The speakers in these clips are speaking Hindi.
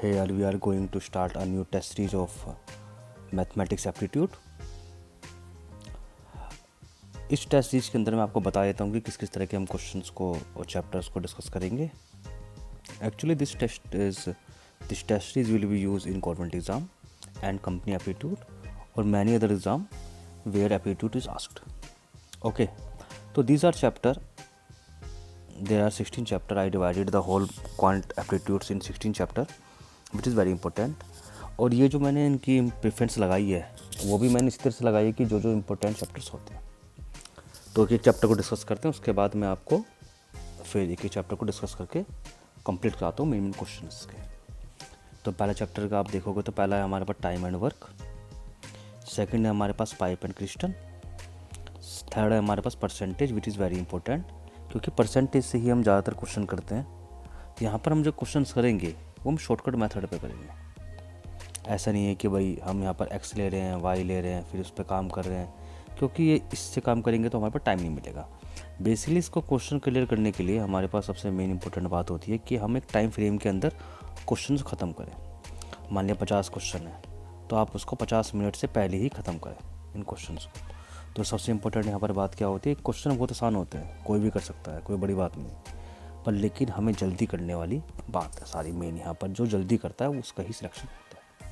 Here we are going to start a new test series of mathematics aptitude. इस टेस्ट सीरीज के अंदर मैं आपको बता देता हूँ कि किस किस तरह के हम क्वेश्चंस को और चैप्टर्स को डिस्कस करेंगे। Actually this test series will be use in government exam and company aptitude और many other exam where aptitude is asked. Okay, तो these are chapter, there are 16 chapter. I divided the whole quant aptitudes in 16 chapter which is very important। और ये जो मैंने इनकी प्रेफरेंस लगाई है वो भी मैंने इस तरह से लगाई है कि जो जो इम्पोर्टेंट चैप्टर्स होते हैं। तो एक चैप्टर को डिस्कस करते हैं, उसके बाद मैं आपको फिर एक चैप्टर को डिस्कस करके कंप्लीट कराता हूँ मेन क्वेश्चंस के। तो पहला चैप्टर का आप देखोगे तो पहला है हमारे पास टाइम एंड वर्क, सेकंड है हमारे पास पाइप एंड क्रिस्टल, थर्ड है हमारे पास percentage which is very important, क्योंकि परसेंटेज से ही हम ज़्यादातर क्वेश्चन करते हैं। तो यहाँ पर हम जो क्वेश्चंस करेंगे वो हम शॉर्टकट मेथड पे करेंगे। ऐसा नहीं है कि भाई हम यहाँ पर एक्स ले रहे हैं, वाई ले रहे हैं, फिर उस पर काम कर रहे हैं, क्योंकि ये इससे काम करेंगे तो हमारे पास टाइम नहीं मिलेगा। बेसिकली इसको क्वेश्चन क्लियर करने के लिए हमारे पास सबसे मेन इंपॉर्टेंट बात होती है कि हम एक टाइम फ्रेम के अंदर क्वेश्चन ख़त्म करें। मान लिया 50 क्वेश्चन है तो आप उसको 50 मिनट से पहले ही ख़त्म करें इन क्वेश्चन को। तो सबसे इम्पोर्टेंट यहाँ पर बात क्या होती है, क्वेश्चन बहुत आसान होते हैं, कोई भी कर सकता है, कोई बड़ी बात नहीं, पर लेकिन हमें जल्दी करने वाली बात है सारी मेन। यहाँ पर जो जल्दी करता है उसका ही सिलेक्शन होता है,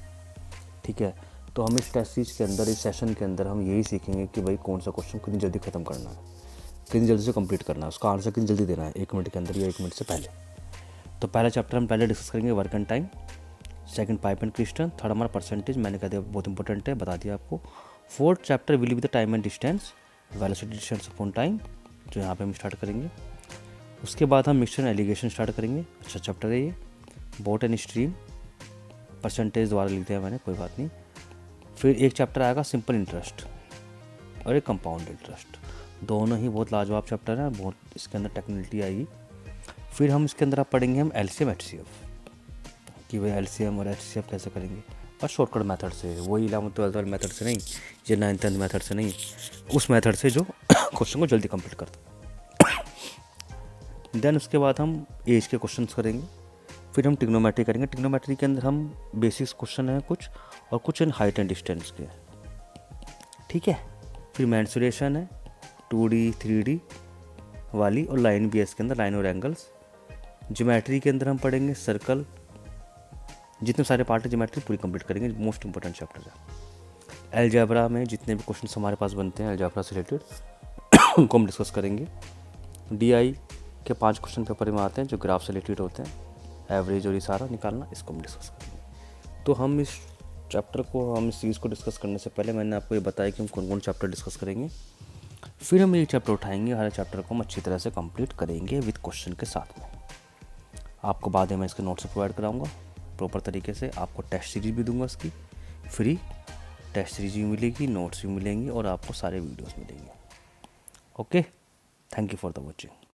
ठीक है। तो हम इस टेस्ट सीरीज के अंदर, इस सेशन के अंदर हम यही सीखेंगे कि भाई कौन सा क्वेश्चन कितनी जल्दी ख़त्म करना है, कितनी जल्दी से कंप्लीट करना है, उसका आंसर कितनी जल्दी देना है, 1 मिनट के अंदर या 1 मिनट से पहले। तो पहला चैप्टर हम पहले डिस्कस करेंगे work and time, second pipe and crystal, third हमारा परसेंटेज, मैंने कह दिया बहुत इंपॉर्टेंट है, बता दिया आपको। Fourth chapter will be the time and distance, velocity distance upon time, जो यहाँ पे हम स्टार्ट करेंगे। उसके बाद हम मिक्सचर एंड एलिगेशन स्टार्ट करेंगे, अच्छा चैप्टर है ये। बोट एंड स्ट्रीम, परसेंटेज द्वारा लिखते हैं मैंने, कोई बात नहीं। फिर एक चैप्टर आएगा सिंपल इंटरेस्ट और एक कंपाउंड इंटरेस्ट, दोनों ही बहुत लाजवाब चैप्टर हैं, बहुत इसके अंदर टेक्निकलिटी आएगी। फिर हम इसके अंदर आप पढ़ेंगे हम एलसीएम एचसीएफ, कि भाई एलसीएम और एचसीएफ कैसे करेंगे, और शॉर्टकट मेथड से, वही 11th-12th वाले मेथड से नहीं, ये 9th-10th मेथड से नहीं, उस मेथड से जो क्वेश्चन को जल्दी कंप्लीट करता है। देन उसके बाद हम एज के क्वेश्चंस करेंगे, फिर हम ट्रिग्नोमेट्री करेंगे। ट्रिग्नोमेट्री के अंदर हम बेसिक्स क्वेश्चन हैं कुछ, और कुछ इन हाइट एंड डिस्टेंस के, ठीक है। फिर मेंसुरेशन है 2D 3D वाली, और लाइन भी है इसके अंदर, लाइन और एंगल्स। ज्योमेट्री के अंदर हम पढ़ेंगे सर्कल, जितने सारे पार्ट है ज्योमेट्री पूरी कंप्लीट करेंगे, मोस्ट इंपॉर्टेंट चैप्टर है। अलजेब्रा में जितने भी क्वेश्चन हमारे पास बनते हैं अलजेब्रा से रिलेटेड उनको हम डिस्कस करेंगे। डीआई के 5 क्वेश्चन पेपर में आते हैं जो ग्राफ से रिलेटेड होते हैं, एवरेज और इशारा निकालना, इसको हम डिस्कस करेंगे। तो हम इस चैप्टर को, हम इस सीरीज़ को डिस्कस करने से पहले मैंने आपको ये बताया कि हम कौन कौन चैप्टर डिस्कस करेंगे। फिर हम एक चैप्टर उठाएंगे, हर चैप्टर को हम अच्छी तरह से कंप्लीट करेंगे विद क्वेश्चन के साथ में। आपको बाद में मैं इसके नोट्स प्रोवाइड कराऊंगा प्रॉपर तरीके से, आपको टेस्ट सीरीज भी दूंगा, इसकी फ्री टेस्ट सीरीज भी मिलेगी, नोट्स भी मिलेंगी, और आपको सारे वीडियोस मिलेंगे। Okay, thank you for the watching.